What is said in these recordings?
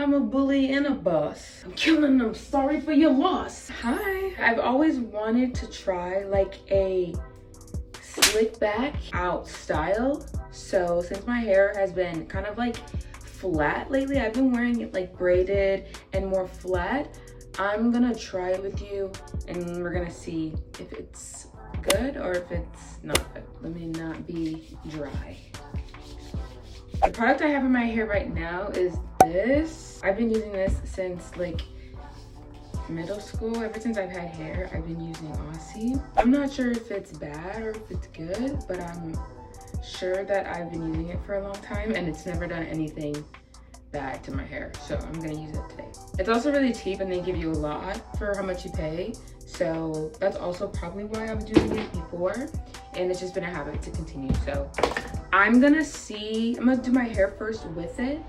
I'm a bully and a boss. I'm killing them. Sorry for your loss. Hi. I've always wanted to try like a slick back out style. So since my hair has been kind of like flat lately, I've been wearing it like braided and more flat. I'm gonna try it with you and we're gonna see if it's good or if it's not good. Let me not be dry. The product I have in my hair right now is this. I've been using this since like middle school. Ever since I've had hair, I've been using Aussie. I'm not sure if it's bad or if it's good, but I'm sure that I've been using it for a long time and it's never done anything bad to my hair, so I'm gonna use it today. It's also really cheap and they give you a lot for how much you pay, so that's also probably why I was using it before, and it's just been a habit to continue. So I'm gonna do my hair first with it,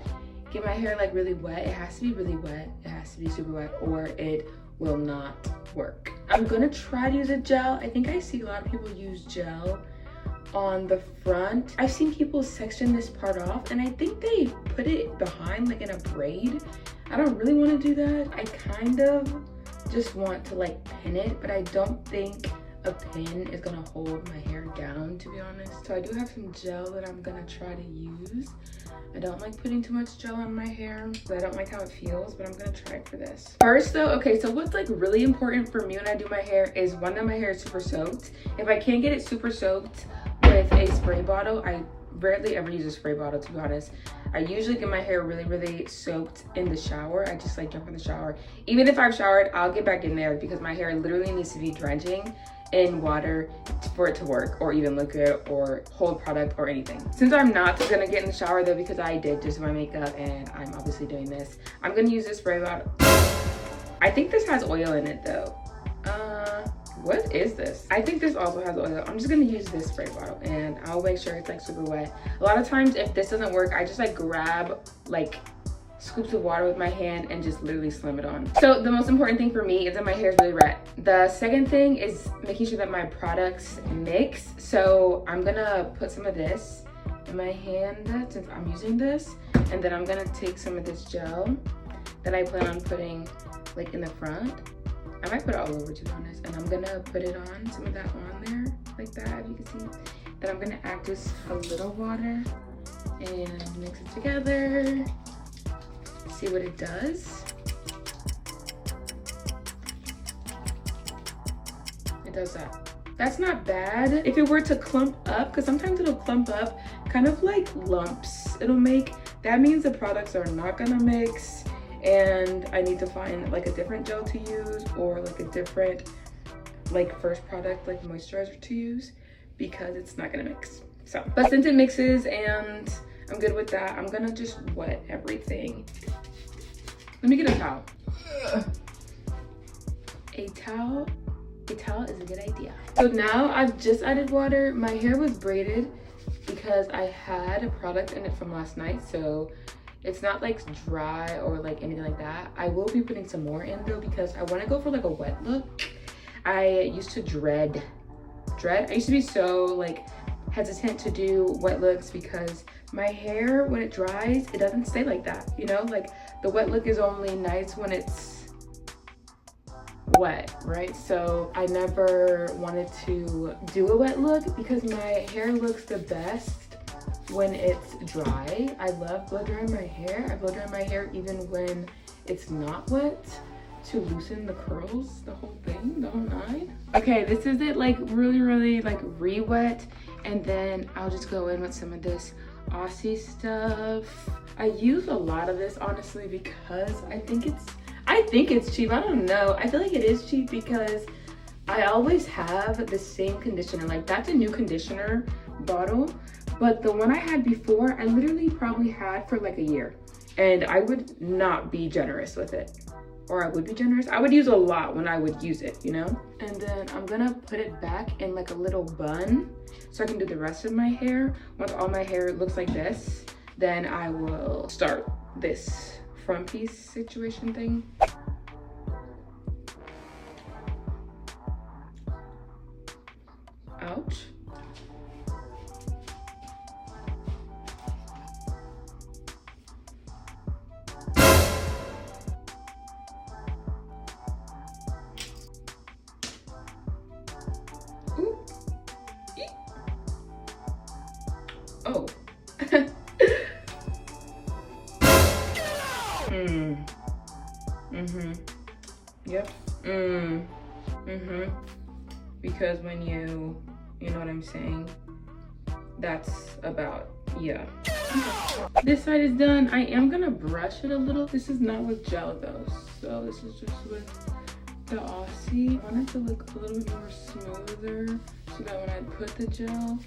get my hair like really wet. It has to be really wet, it has to be super wet, or it will not work. I'm gonna try to use a gel. I think I see a lot of people use gel on the front. I've seen people section this part off and I think they put it behind like in a braid. I don't really want to do that. I kind of just want to like pin it, but I don't think a pin is gonna hold my hair down, to be honest. So I do have some gel that I'm gonna try to use. I don't like putting too much gel on my hair, but I don't like how it feels, but I'm gonna try it for this. First though, okay, so what's like really important for me when I do my hair is one, that my hair is super soaked. If I can't get it super soaked with a spray bottle, I rarely ever use a spray bottle, to be honest. I usually get my hair really soaked in the shower. I just like jump in the shower. Even if I've showered, I'll get back in there because my hair literally needs to be drenching in water for it to work, or even look good or hold product or anything. Since I'm not gonna get in the shower though, because I did just my makeup and I'm obviously doing this, I'm gonna use this spray bottle. I think this has oil in it though. What is this? I think this also has oil. I'm just gonna use this spray bottle and I'll make sure it's like super wet. A lot of times if this doesn't work, I just like grab like scoops of water with my hand and just literally slam it on. So the most important thing for me is that my hair is really wet. The second thing is making sure that my products mix. So I'm gonna put some of this in my hand since I'm using this, and then I'm gonna take some of this gel that I plan on putting like in the front. I might put it all over, to be honest, and I'm gonna put it on, some of that on there, like that, if you can see. Then I'm gonna add just a little water and mix it together. See what it does. It does that. That's not bad. If it were to clump up, because sometimes it'll clump up, kind of like lumps it'll make, that means the products are not gonna mix, and I need to find like a different gel to use or like a different like first product like moisturizer to use, because it's not gonna mix. So, but since it mixes and I'm good with that, I'm gonna just wet everything. Let me get a towel. A towel is a good idea. So now I've just added water. My hair was braided because I had a product in it from last night, so it's not like dry or like anything like that. I will be putting some more in though because I want to go for like a wet look. I used to dread. I used to be so like hesitant to do wet looks because my hair, when it dries, it doesn't stay like that, you know? Like the wet look is only nice when it's wet, right? So I never wanted to do a wet look because my hair looks the best when it's dry. I love blow drying my hair. I blow dry my hair even when it's not wet to loosen the curls, the whole thing, the whole nine. Okay, this is it, like really like re-wet, and then I'll just go in with some of this Aussie stuff. I use a lot of this honestly because I think it's cheap. I don't know. I feel like it is cheap because I always have the same conditioner. Like that's a new conditioner bottle, but the one I had before, I literally probably had for like a year, and I would not be generous with it. Or I would be generous. I would use a lot when I would use it, you know? And then I'm gonna put it back in like a little bun so I can do the rest of my hair. Once all my hair looks like this, then I will start this front piece situation thing. Ouch. Yep. Because when you know what I'm saying, that's about, yeah. Okay. This side is done. I am gonna brush it a little. This is not with gel though, so this is just with the Aussie. I want it to look a little bit more smoother so that when I put the gel,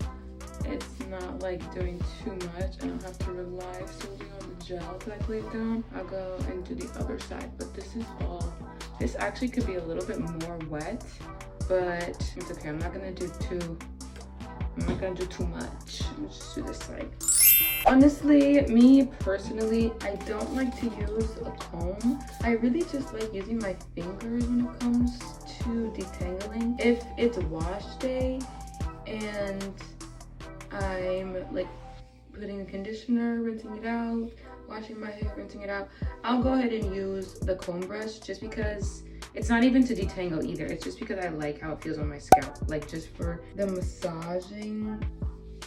it's not like doing too much. I don't have to rely solely on the gel that I laid down. I'll go and do the other side, but this is all. This actually could be a little bit more wet, but it's okay. I'm not gonna do too much. I'm just do this side. Honestly, me personally, I don't like to use a comb. I really just like using my fingers when it comes to detangling. If it's wash day and I'm like putting the conditioner, rinsing it out, washing my hair, rinsing it out, I'll go ahead and use the comb brush just because it's not even to detangle either. It's just because I like how it feels on my scalp. Like just for the massaging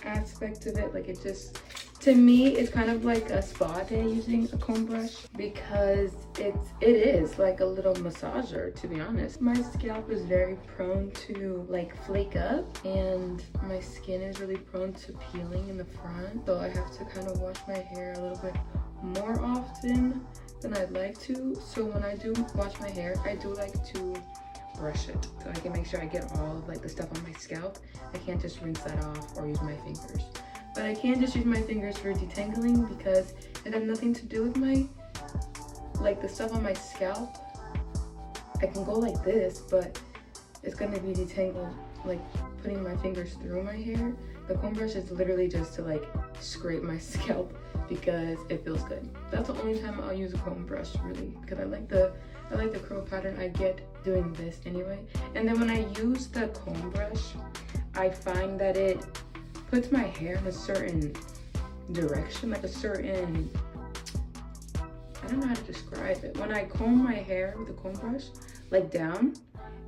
aspect of it, like it just, to me, it's kind of like a spa day using a comb brush because it is like a little massager, to be honest. My scalp is very prone to like flake up and my skin is really prone to peeling in the front. So I have to kind of wash my hair a little bit more often than I'd like to. So when I do wash my hair, I do like to brush it so I can make sure I get all of like the stuff on my scalp. I can't just rinse that off or use my fingers. But I can just use my fingers for detangling because it has nothing to do with my, like the stuff on my scalp. I can go like this, but it's gonna be detangled, like putting my fingers through my hair. The comb brush is literally just to like scrape my scalp because it feels good. That's the only time I'll use a comb brush really, because I like the curl pattern I get doing this anyway. And then when I use the comb brush, I find that it puts my hair in a certain direction, like a certain, I don't know how to describe it. When I comb my hair with a comb brush, like down,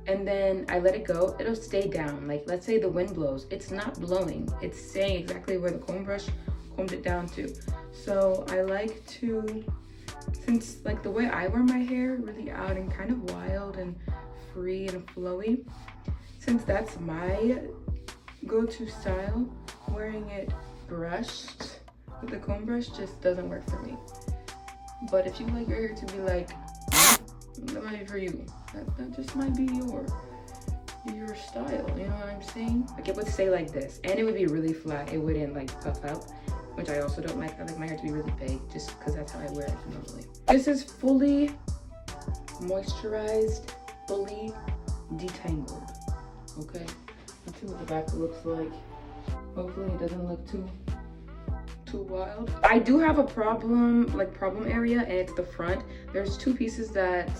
and then I let it go, it'll stay down. Like let's say the wind blows, it's not blowing. It's staying exactly where the comb brush combed it down to. So I like to, since like the way I wear my hair, really out and kind of wild and free and flowy, since that's my go-to style, wearing it brushed with the comb brush just doesn't work for me. But if you like your hair to be like, that might be for you. That just might be your style, you know what I'm saying? Like it would stay like this and it would be really flat. It wouldn't like puff out, which I also don't like. I like my hair to be really big just because that's how I wear it normally. This is fully moisturized, fully detangled, okay? Let's see what the back looks like. Hopefully it doesn't look too wild. I do have a problem area, and it's the front. There's two pieces that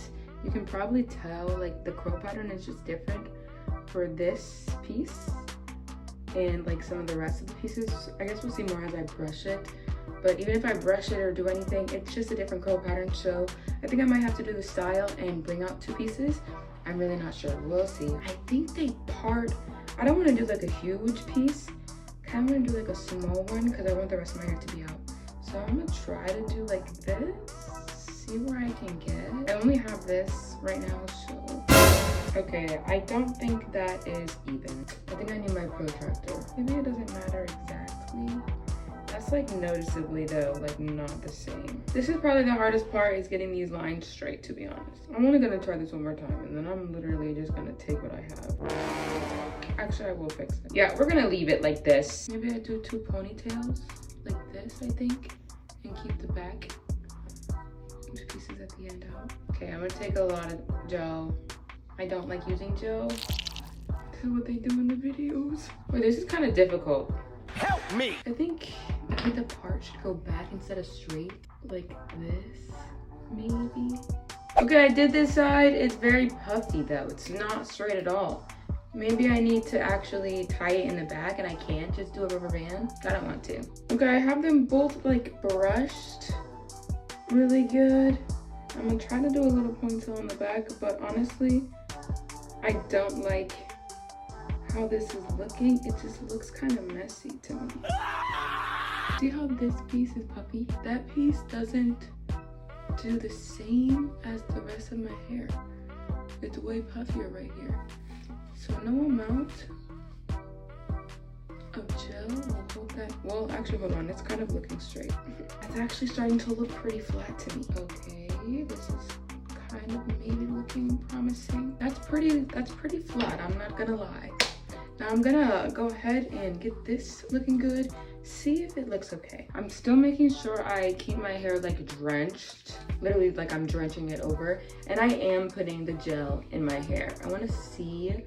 you can probably tell, like the curl pattern is just different for this piece and like some of the rest of the pieces. I guess we'll see more as I brush it. But even if I brush it or do anything, it's just a different curl pattern. So I think I might have to do the style and bring out two pieces. I'm really not sure. We'll see. I think they part. I don't want to do like a huge piece. I kind of want to do like a small one because I want the rest of my hair to be out. So I'm gonna try to do like this, see where I can get. I only have this right now, so. Okay, I don't think that is even. I think I need my protractor. Maybe it doesn't matter exactly. That's like noticeably though, like not the same. This is probably the hardest part, is getting these lines straight, to be honest. I'm only gonna try this one more time and then I'm literally just gonna take what I have. Actually, I will fix it. Yeah, we're gonna leave it like this. Maybe I do two ponytails like this, I think, and keep the back, two pieces at the end out. Okay, I'm gonna take a lot of gel. I don't like using gel. This is what they do in the videos. Wait, this is kind of difficult. Help me! I think the part should go back instead of straight, like this, maybe. Okay, I did this side. It's very puffy though. It's not straight at all. Maybe I need to actually tie it in the back and I can't just do a rubber band. I don't want to. Okay, I have them both like brushed really good. I'm gonna try to do a little ponytail on the back, but honestly, I don't like how this is looking. It just looks kind of messy to me. See how this piece is puffy? That piece doesn't do the same as the rest of my hair. It's way puffier right here. So no amount of gel will hold that. Well, actually, hold on. It's kind of looking straight. It's actually starting to look pretty flat to me. Okay, this is kind of maybe looking promising. That's pretty flat. I'm not gonna lie. Now I'm gonna go ahead and get this looking good. See if it looks okay. I'm still making sure I keep my hair like drenched, literally like I'm drenching it over, and I am putting the gel in my hair. I want to see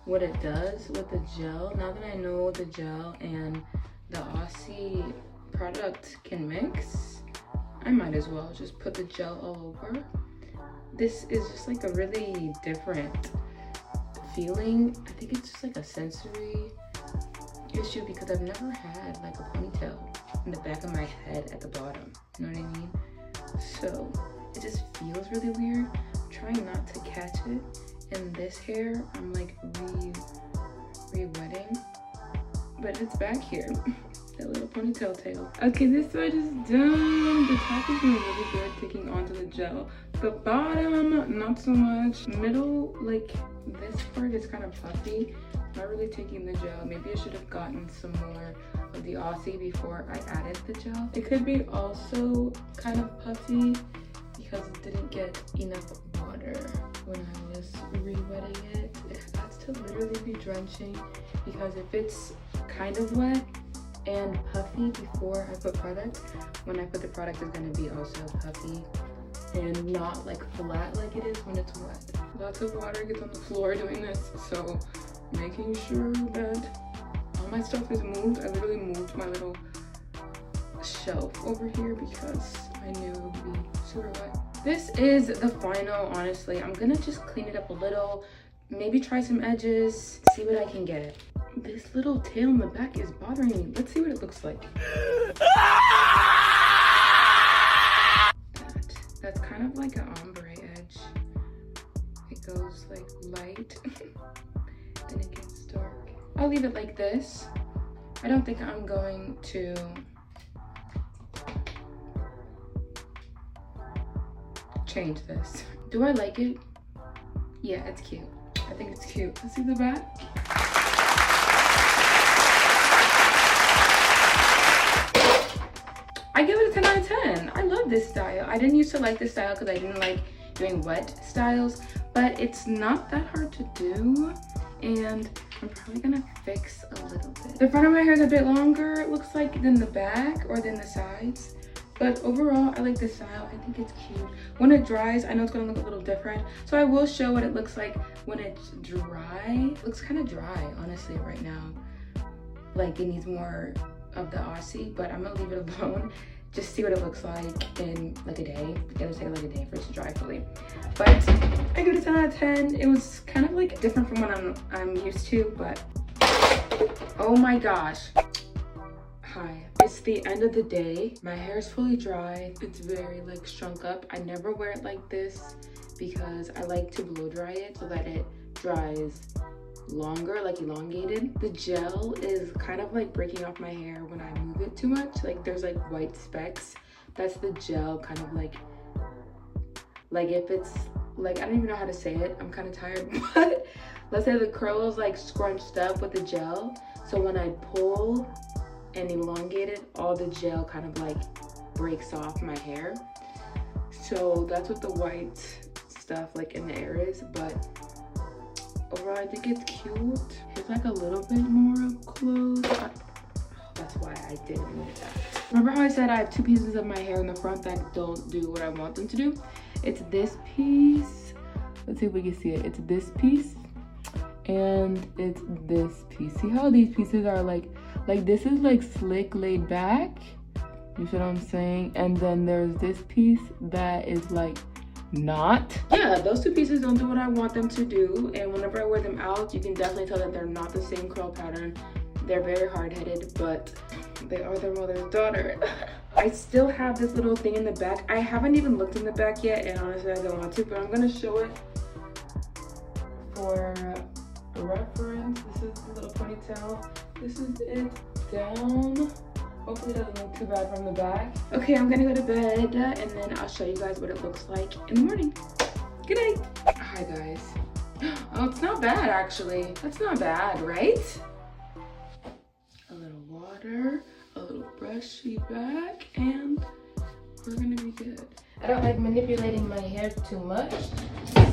what it does with the gel. Now that I know the gel and the Aussie product can mix, I might as well just put the gel all over. This is just like a really different feeling. I think it's just like a sensory issue because I've never had like a ponytail in the back of my head at the bottom, you know what I mean? So it just feels really weird. I'm trying not to catch it. And this hair, I'm like re-wetting, but it's back here. That little ponytail tail. Okay, this side is done. The top is doing really good taking onto the gel. The bottom, not so much. Middle, like this part is kind of puffy. Not really taking the gel. Maybe I should have gotten some more of the Aussie before I added the gel. It could be also kind of puffy because it didn't get enough water when I was re-wetting it. It has to literally be drenching because if it's kind of wet and puffy before I put product, when I put the product, it's going to be also puffy and not like flat like it is when it's wet. Lots of water gets on the floor doing this, so making sure that all my stuff is moved. I literally moved my little shelf over here because I knew it would be super wet. This is the final, honestly. I'm gonna just clean it up a little, maybe try some edges, see what I can get. This little tail in the back is bothering me. Let's see what it looks like. That's kind of like an ombre edge. It goes like light, then it gets dark. I'll leave it like this. I don't think I'm going to change this. Do I like it? Yeah, it's cute. I think it's cute. Let's see the back. I give it a 10 out of 10. I love this style. I didn't used to like this style because I didn't like doing wet styles, but it's not that hard to do, and I'm probably gonna fix a little bit. The front of my hair is a bit longer, it looks like, than the back or than the sides, but overall, I like this style. I think it's cute. When it dries, I know it's gonna look a little different, so I will show what it looks like when it's dry. It looks kind of dry, honestly, right now. Like, it needs more of the Aussie, but I'm gonna leave it alone. Just see what it looks like in like a day. It'll take like a day for it to dry fully. But I give it a 10 out of 10. It was kind of like different from what I'm used to, but oh my gosh. Hi. It's the end of the day. My hair is fully dry. It's very like shrunk up. I never wear it like this because I like to blow dry it so that it dries longer, like elongated. The gel is kind of like breaking off my hair when I move it too much. Like there's like white specks. That's the gel kind of like if it's like, I don't even know how to say it. I'm kind of tired, but let's say the curl is like scrunched up with the gel. So when I pull and elongate it, all the gel kind of like breaks off my hair. So that's what the white stuff like in the air is, but overall, I think it's cute. It's like a little bit more up close. That's why I didn't move that. Remember how I said I have two pieces of my hair in the front that don't do what I want them to do? It's this piece. Let's see if we can see it. It's this piece and it's this piece. See how these pieces are like this is like slick, laid back. You see what I'm saying? And then there's this piece that is like not. Yeah, those two pieces don't do what I want them to do, and whenever I wear them out, you can definitely tell that they're not the same curl pattern. They're very hard-headed, but they are their mother's daughter. I still have this little thing in the back. I haven't even looked in the back yet, and honestly I don't want to, but I'm gonna show it for reference. This is the little ponytail. This is it down Hopefully it doesn't look too bad from the back. Okay, I'm gonna go to bed and then I'll show you guys what it looks like in the morning. Good night. Hi guys. Oh, it's not bad actually. That's not bad, right? A little water, a little brushy back, and we're gonna be good. I don't like manipulating my hair too much,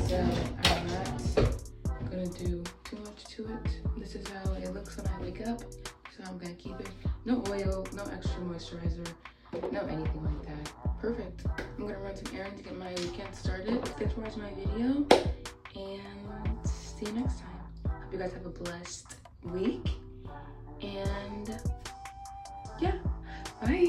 so I'm not gonna do too much to it. This is how it looks when I wake up, so I'm gonna keep it. No oil, no extra moisturizer, no anything like that. Perfect. I'm gonna run some errands to get my weekend started. Thanks for watching my video, and see you next time. Hope you guys have a blessed week, and yeah, bye.